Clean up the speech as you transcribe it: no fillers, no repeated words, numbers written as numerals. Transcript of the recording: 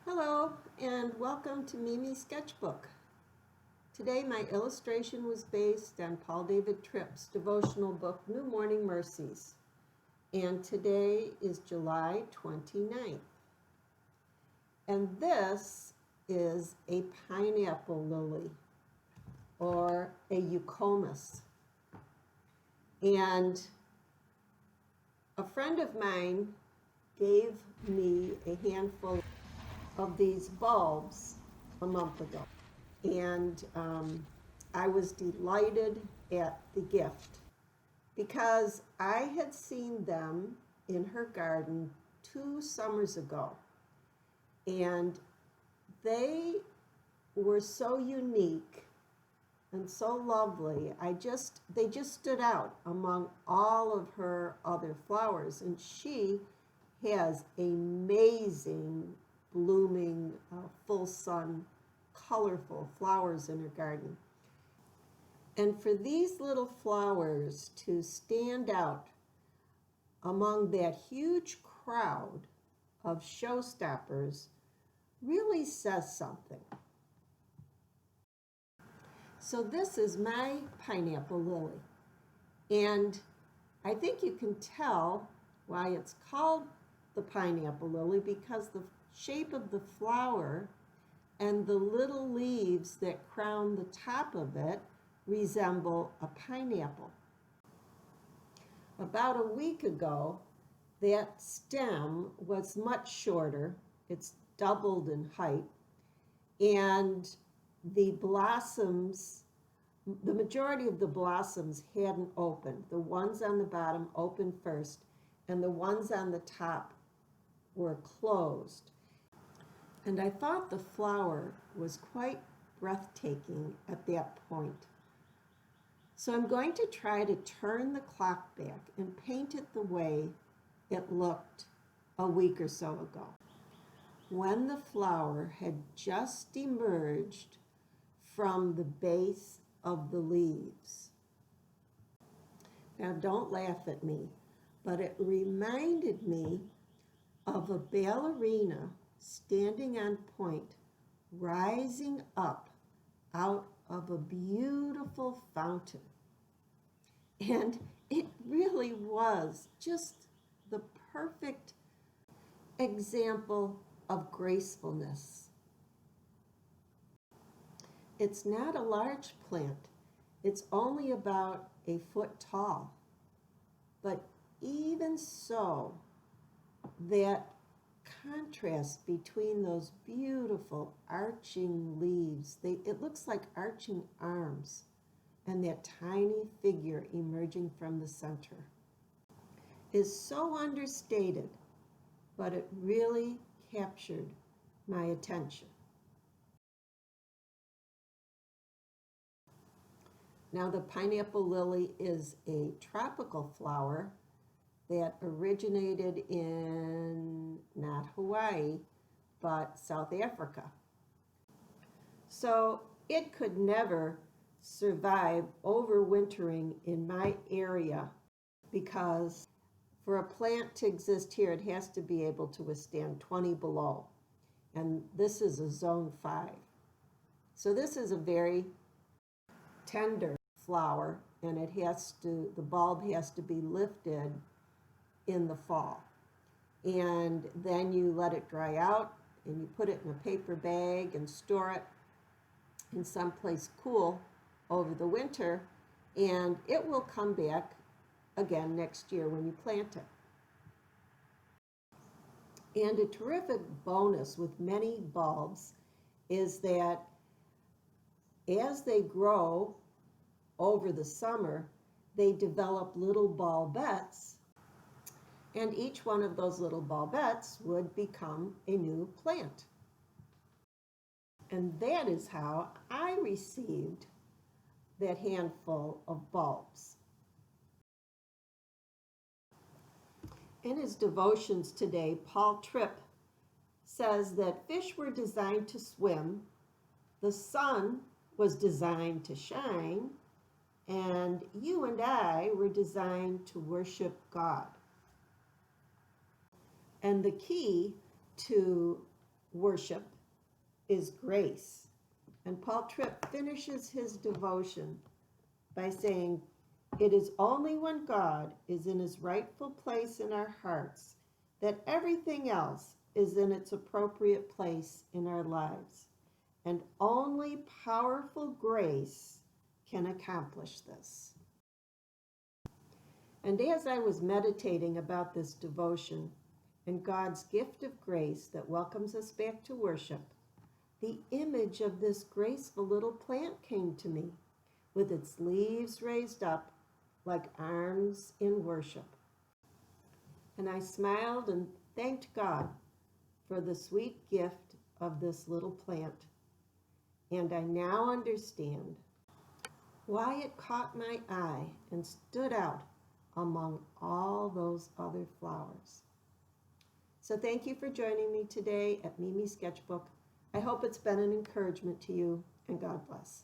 Hello and welcome to Mimi's Sketchbook. Today my illustration was based on Paul David Tripp's devotional book, New Morning Mercies. And today is July 29th. And this is a pineapple lily or a EUCOMIS. And a friend of mine gave me a handful of these bulbs a month ago, and I was delighted at the gift because I had seen them in her garden 2 summers ago, and they were so unique and so lovely. They just stood out among all of her other flowers, and she has amazing blooming, full sun, colorful flowers in her garden. And for these little flowers to stand out among that huge crowd of showstoppers really says something. So this is my pineapple lily. And I think you can tell why it's called the pineapple lily, because the shape of the flower and the little leaves that crown the top of it resemble a pineapple. About a week ago, that stem was much shorter. It's doubled in height, and the blossoms, the majority of the blossoms hadn't opened. The ones on the bottom opened first, and the ones on the top were closed. And I thought the flower was quite breathtaking at that point. So I'm going to try to turn the clock back and paint it the way it looked a week or so ago, when the flower had just emerged from the base of the leaves. Now don't laugh at me, but it reminded me of a ballerina standing on point, rising up out of a beautiful fountain. And it really was just the perfect example of gracefulness. It's not a large plant. It's only about a foot tall. But even so, that contrast between those beautiful arching leaves, it looks like arching arms, and that tiny figure emerging from the center is so understated, but it really captured my attention. Now, the pineapple lily is a tropical flower that originated in not Hawaii, but South Africa. So it could never survive overwintering in my area, because for a plant to exist here, it has to be able to withstand 20 below. And this is a zone 5. So this is a very tender flower, and the bulb has to be lifted in the fall, and then you let it dry out and you put it in a paper bag and store it in someplace cool over the winter, and it will come back again next year when you plant it. And a terrific bonus with many bulbs is that as they grow over the summer, they develop little bulbets, and each one of those little bulbets would become a new plant. And that is how I received that handful of bulbs. In his devotions today, Paul Tripp says that fish were designed to swim, the sun was designed to shine, and you and I were designed to worship God. And the key to worship is grace. And Paul Tripp finishes his devotion by saying, "It is only when God is in his rightful place in our hearts that everything else is in its appropriate place in our lives. And only powerful grace can accomplish this." And as I was meditating about this devotion and God's gift of grace that welcomes us back to worship, the image of this graceful little plant came to me, with its leaves raised up like arms in worship. And I smiled and thanked God for the sweet gift of this little plant. And I now understand why it caught my eye and stood out among all those other flowers. So thank you for joining me today at Mimi's Sketchbook. I hope it's been an encouragement to you, and God bless.